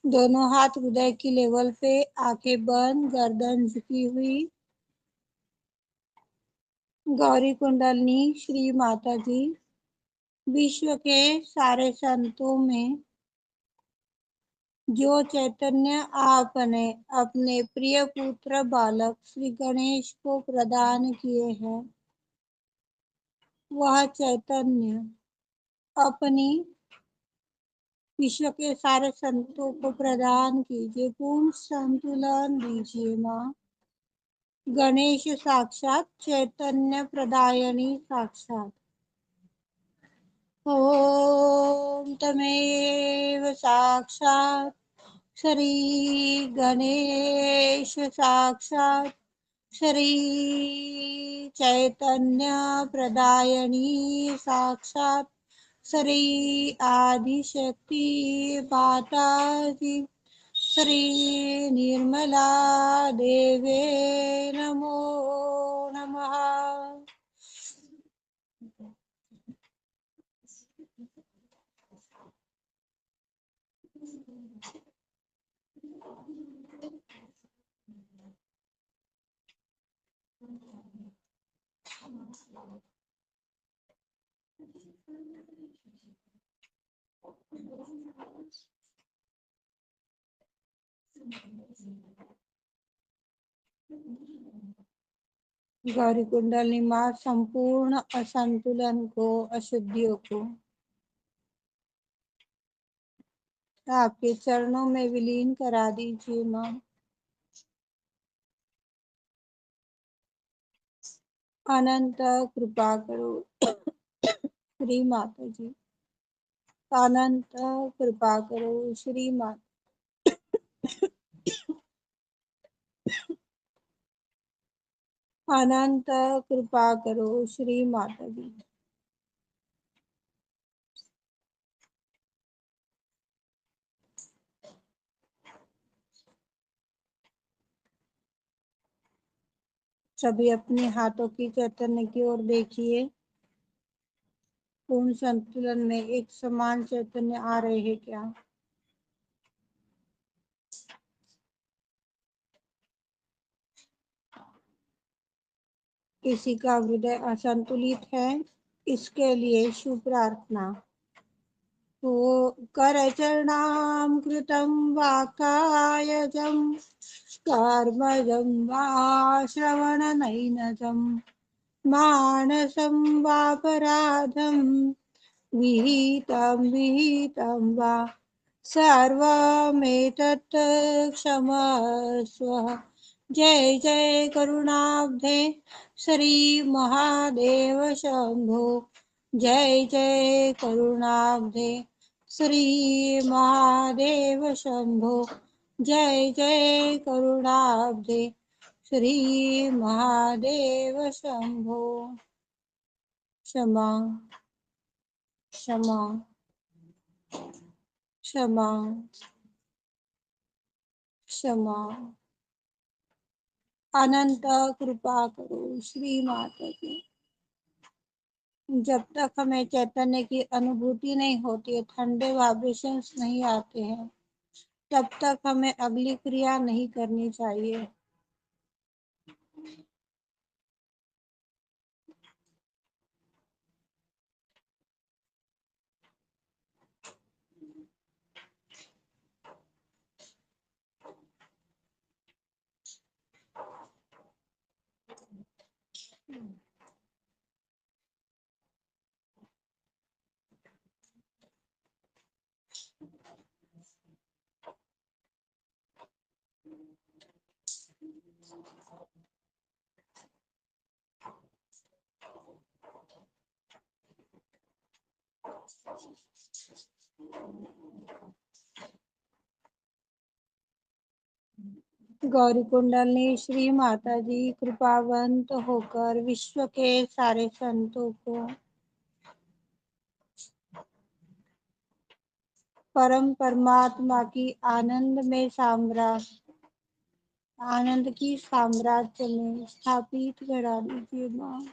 दोनों हाथ हृदय की लेवल पे, आंखें बंद, गर्दन झुकी हुई। गौरी कुंडलनी श्री माता जी, विश्व के सारे संतों में जो चैतन्य आपने अपने प्रिय पुत्र बालक श्री गणेश को प्रदान किए हैं, वह चैतन्य अपनी विश्व के सारे संतों को प्रदान कीजिए। पूर्ण संतुलन दीजिए माँ। गणेश साक्षात, चैतन्य प्रदायनी साक्षात। ओम तमेव साक्षात श्री गणेश साक्षात श्री चैतन्य प्रदायनी साक्षात श्री आदिशक्ति माता जी श्री निर्मला देवे नमो नमः। गौरी कुंडली माँ संपूर्ण असंतुलन को, अशुद्धियों को आपके चरणों में विलीन करा दीजिए माँ। अनंत कृपा करो श्री माता जी। अनंत कृपा करो श्री माता। अनंत कृपा करो श्री माता जी। सभी अपने हाथों की चैतन्य की ओर देखिए। पूर्ण संतुलन में एक समान चैतन्य आ रहे हैं क्या? किसी का हृदय असंतुलित है, इसके लिए शुभ प्रार्थना। तो करचरणामृतं वा कायजं कर्मजं वा श्रवणनैनजं मानसं वापराधं विहितं वा सर्वमेतत् क्षमस्व। जय जय करुणाब्धे श्री महादेव शंभो। जय जय करुणाब्धे श्री महादेव शंभो। जय जय करुणाब्धे श्री महादेव शंभो। क्षमा क्षमा क्षमा क्षमा। अनंत कृपा करो श्री माता जी। जब तक हमें चैतन्य की अनुभूति नहीं होती है, ठंडे वाइब्रेशंस नहीं आते हैं, तब तक हमें अगली क्रिया नहीं करनी चाहिए। गौरी कुंडली श्री माता जी कृपावंत होकर विश्व के सारे संतों को परम परमात्मा की आनंद की साम्राज्य में स्थापित करा दीजिए माँ।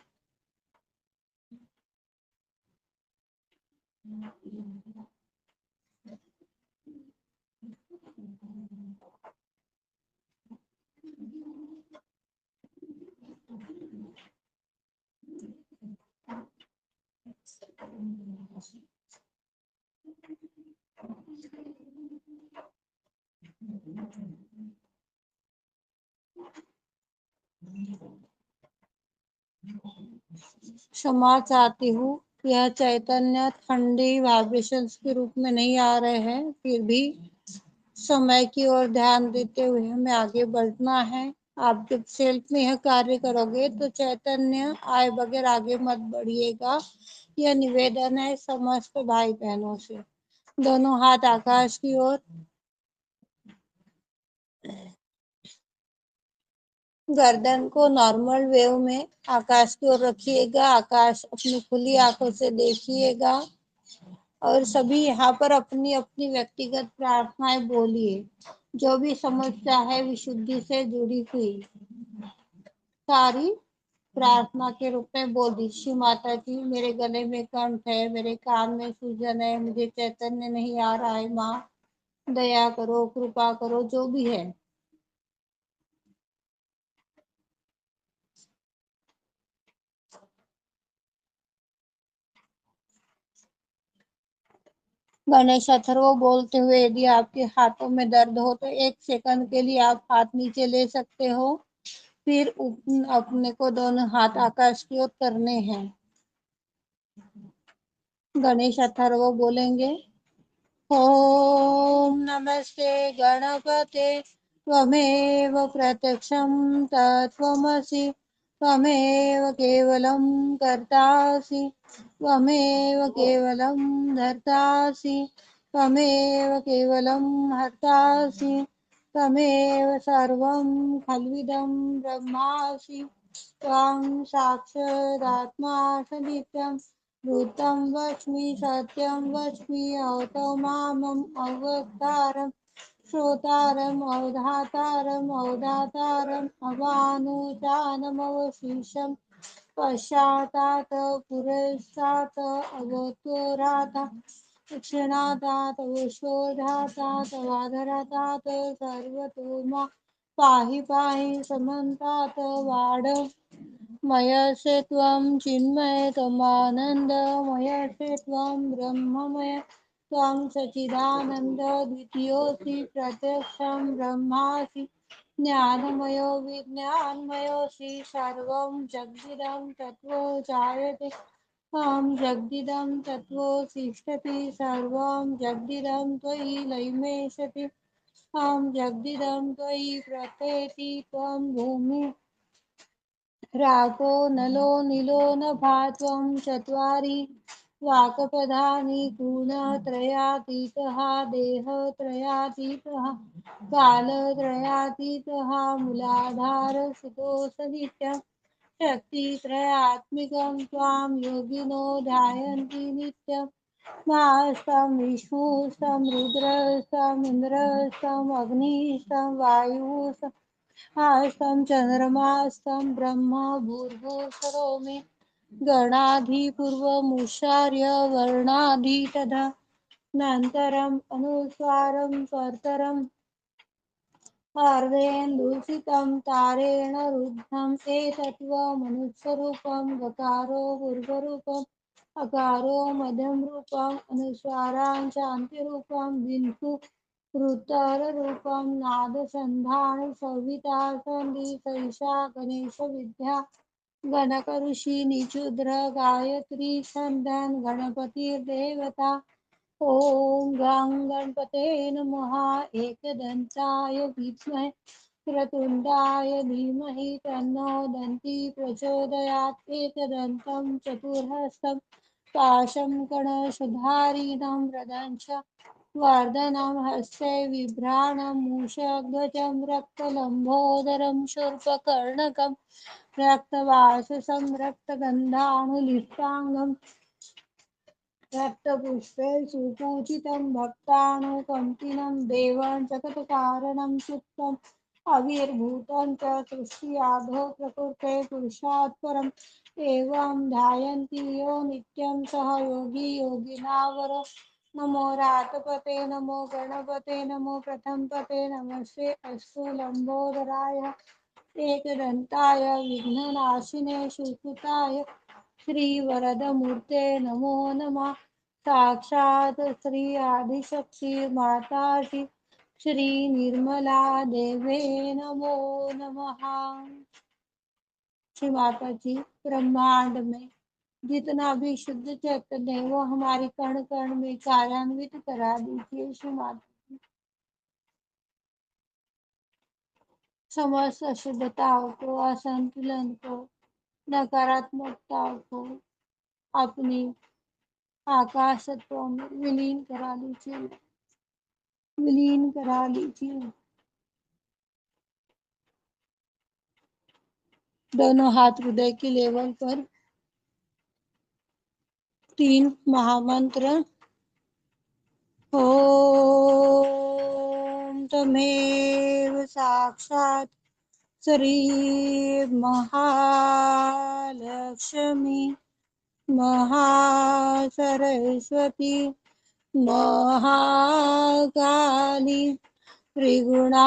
क्षमा चाहती हूँ, यह चैतन्य ठंडी वाइब्रेशंस के रूप में नहीं आ रहे हैं, फिर भी समय की ओर ध्यान देते हुए हमें आगे बढ़ना है। आप जब सेल्फ में यह कार्य करोगे तो चैतन्य आए बगैर आगे मत बढ़िएगा। यह निवेदन है समस्त भाई बहनों से। दोनों हाथ आकाश की ओर, गर्दन को नॉर्मल वेव में आकाश की ओर रखिएगा। आकाश अपनी खुली आंखों से देखिएगा और सभी यहाँ पर अपनी अपनी व्यक्तिगत प्रार्थनाएं बोलिए। जो भी समस्या है विशुद्धि से जुड़ी हुई सारी प्रार्थना के रूप में बोल दी। श्री माता जी, मेरे गले में कंठ है, मेरे कान में सूजन है, मुझे चैतन्य नहीं आ रहा है, माँ दया करो, कृपा करो, जो भी है। गणेश अथर्व बोलते हुए, यदि आपके हाथों में दर्द हो तो 1 सेकंड के लिए आप हाथ नीचे ले सकते हो, फिर अपने को दोनों हाथ आकाश की ओर करने हैं। गणेश अथर्व बोलेंगे, ओम नमस्ते गणपते त्वमेव प्रत्यक्षं तत्त्वमसि त्वमेव केवलं कर्तासि त्वमेव केवलं धर्तासि त्वमेव केवलं हर्तासि त्वमेव सर्वं खल्विदं ब्रह्मासि त्वं साक्षादात्मा सदित्यं भूतं वच्मि सत्यं वच्मि अवतो मामम् अवतारम् श्रोतारम् अवधातारम् अवदातारम् अवानुचानमवशीषम् पश्चातात् पुरस्तात् अवतोरात् दक्षिणातात् अवशोधातात् वाधरातात् सर्वतो मा पाहि पाहि समन्तात् वाड मयसे त्वं चिन्मय त्वमानन्दमयसे त्वं ब्रह्ममय त्वं सच्चिदानन्द द्वितीयोऽसि प्रत्यक्षं ब्रह्मासि ज्ञानमयो विज्ञानमयोऽसि सर्वं जगदिदं तत्त्वो जायते त्वं जगदिदं तत्त्वो तिष्ठति सर्वं जगदिदं त्वयि लयमेषति त्वं जगदिदं त्वयि प्रत्येति त्वं भूमि रागो नलो नीलो नभा त्वं चत्वारि वाक्पदानि गुणत्रयातीतः देहत्रयातीतः कालत्रयातीतः मूलाधारस्थितोऽसनित्यं शक्तित्रयात्मिकं त्वां योगिनो ध्यायन्ति नित्यं मास्तं विष्णुस्तं रुद्रस्तं इन्द्रस्तं अग्निस्तं वायुस्तं आस्तं चन्द्रमास्तं ब्रह्म भूर्भुवस्सुरो मे गणाधिपूर्वमुच्चार्य वर्णादि तथा नन्तरम् अनुस्वारं परतरम् अर्धेन्दुसितं तारेण रुद्धम् एतत्त्वमनुस्वरूपं गकारो पूर्वरूपम् अकारो मध्यम रूपम् अनुस्वारां च अन्त्यरूपं बिन्दु रुतररूपं नादसन्धान संविता सन्धि सैषा गणेशविद्या गणकऋषि निचुद्र गायत्री छन्दन् गणपतिर्देवता ॐ गं गणपते नमः एकदन्ताय विद्महे क्रतुण्डाय धीमहि तन्नो दन्ती प्रचोदयात् एकदन्तं चतुर्हस्तं पाशं गणेशधारिणं वरदं च वर्धनं हस्ते बिभ्राणं मूषध्वजं रक्तलम्बोदरं शूर्पकर्णकं रक्तवाससं रक्तगन्धानुलिप्ताङ्गं रक्तपुष्पे सुपूजितं भक्तानुकम्पिनं देवं जगत्कारणं चित्तम् आविर्भूतं च सृष्टियाधो प्रकृते पुरुषात् परम् एवं ध्यायन्ति यो नित्यं सह योगी योगिनावर नमो रातपते नमो गणपते नमो प्रथमपते नमस्ते अस्तु लम्बोदराय एकदन्ताय विघ्ननाशिने सुकृताय श्रीवरदमूर्ते नमो नमः साक्षात् श्री आदिशक्ति माताजी श्री निर्मला देवे नमो नमः। श्री माता जी, ब्रह्मांड में जितना भी शुद्ध चैतन्य है वो हमारी कण कण में कार्यान्वित करा दीजिए। श्री माता जी, समस्त अशुद्धताओं को, असंतुलन को, नकारात्मकताओं को अपनी आकाश तत्वों में विलीन करा लीजिए, विलीन करा लीजिए। दोनों हाथ हृदय के लेवल पर 3 महामंत्र। ओम तमेव साक्षात् श्री महालक्ष्मी महासरस्वती महाकाली त्रिगुणात्मिका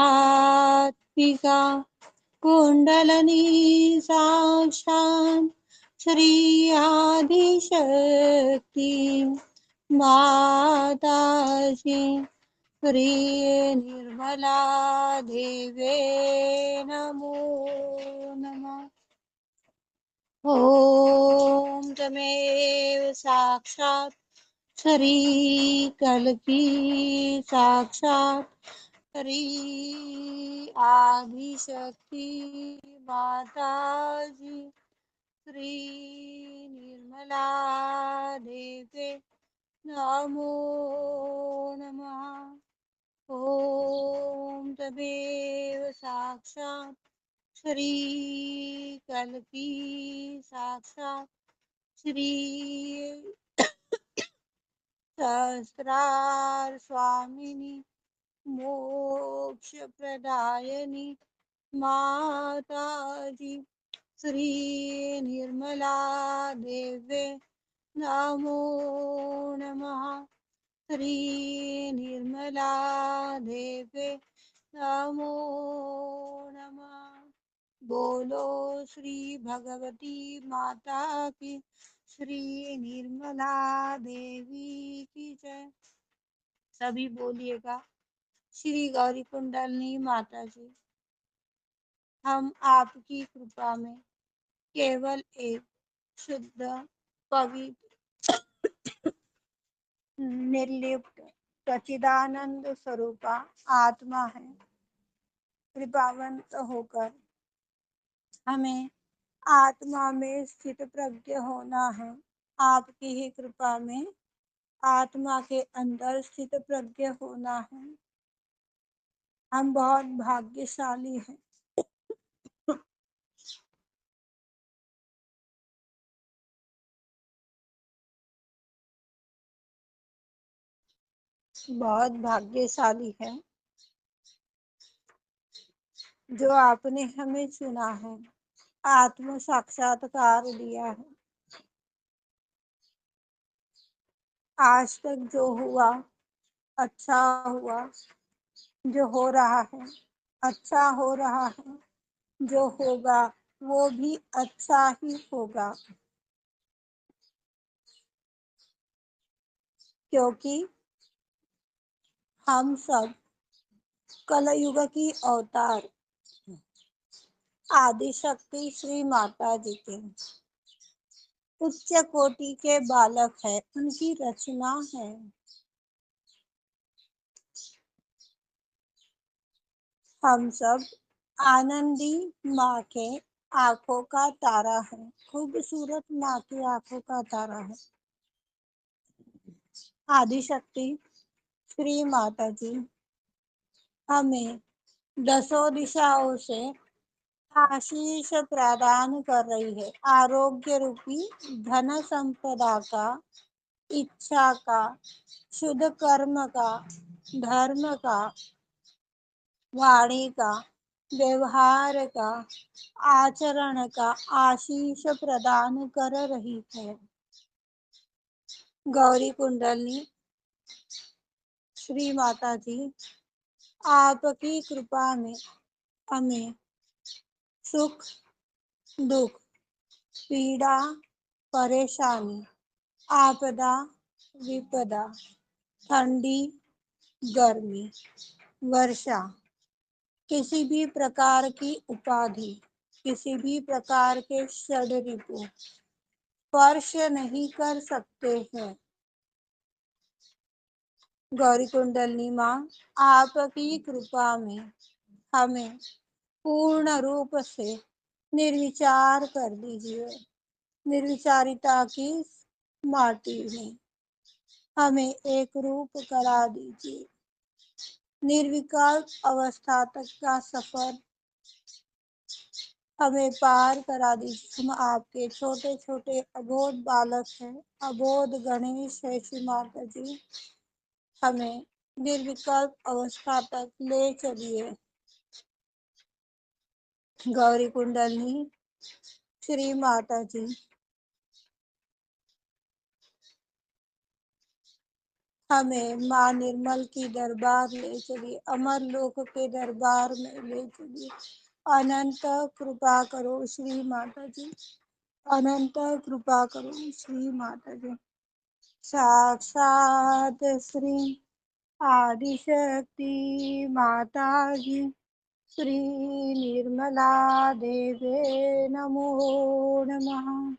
कुंडलनी साक्षात् श्री आदिशक्ति माताजी श्री निर्मला देवे नमो नमः। ओम तमेव साक्षात् श्री कल्की साक्षात् श्री आदिशक्ति माताजी श्री निर्मला देवे नमो नमः। ओम तमेव साक्षात् श्री कल्की साक्षात् श्री सहस्रार स्वामिनी मोक्ष प्रदायिनी माताजी श्री निर्मला देवे नमो नमः। श्री निर्मला देवे नमो नमः। बोलो श्री भगवती माता की, श्री निर्मला देवी की जय। सभी बोलिएगा। श्री गौरी कुंडलनी माता जी, हम आपकी कृपा में केवल एक शुद्ध, पवित्र, निर्लिप्त, सच्चिदानंद स्वरूपा आत्मा है। कृपावंत होकर हमें आत्मा में स्थित प्रज्ञ होना है। आपकी ही कृपा में आत्मा के अंदर स्थित प्रज्ञ होना है। हम बहुत भाग्यशाली हैं। बहुत भाग्यशाली है जो आपने हमें चुना है, आत्म साक्षात्कार दिया है। आज तक जो हुआ अच्छा हुआ, जो हो रहा है अच्छा हो रहा है, जो होगा वो भी अच्छा ही होगा, क्योंकि हम सब कलयुग की अवतार आदि शक्ति श्री माता जी के उच्च कोटि के बालक है, उनकी रचना है। हम सब आनंदी माँ के आंखों का तारा है, खूबसूरत माँ की आंखों का तारा है। आदि शक्ति श्री माता जी हमें दसों दिशाओं से आशीष प्रदान कर रही है। आरोग्य रूपी धन संपदा का, इच्छा का, शुद्ध कर्म का, धर्म का, वाणी का, व्यवहार का, आचरण का आशीष प्रदान कर रही है। गौरी कुंडलनी श्री माता जी आपकी कृपा में हमें सुख, दुख, पीड़ा, परेशानी, आपदा, विपदा, ठंडी, गर्मी, वर्षा, किसी भी प्रकार की उपाधि, किसी भी प्रकार के षड्रिपु स्पर्श नहीं कर सकते हैं। गौरी कुंडलिनी माँ, आपकी कृपा में हमें पूर्ण रूप से निर्विचार कर दीजिए। निर्विचारिता की माटी में हमें एक रूप करा दीजिए। निर्विकल्प अवस्था तक का सफर हमें पार करा दीजिए। हम आपके छोटे छोटे अबोध बालक हैं, अबोध गणेश है श्री माता जी। हमें निर्विकल्प अवस्था तक ले चलिए। गौरी कुंडलिनी श्री माता जी, हमें माँ निर्मल की दरबार ले चलिए, अमर लोक के दरबार में ले चलिए। अनंत कृपा करो श्री माता जी, अनंत कृपा करो श्री माता जी। साक्षात श्री आदिशक्ति माता जी, श्री निर्मला देवे नमो नमः।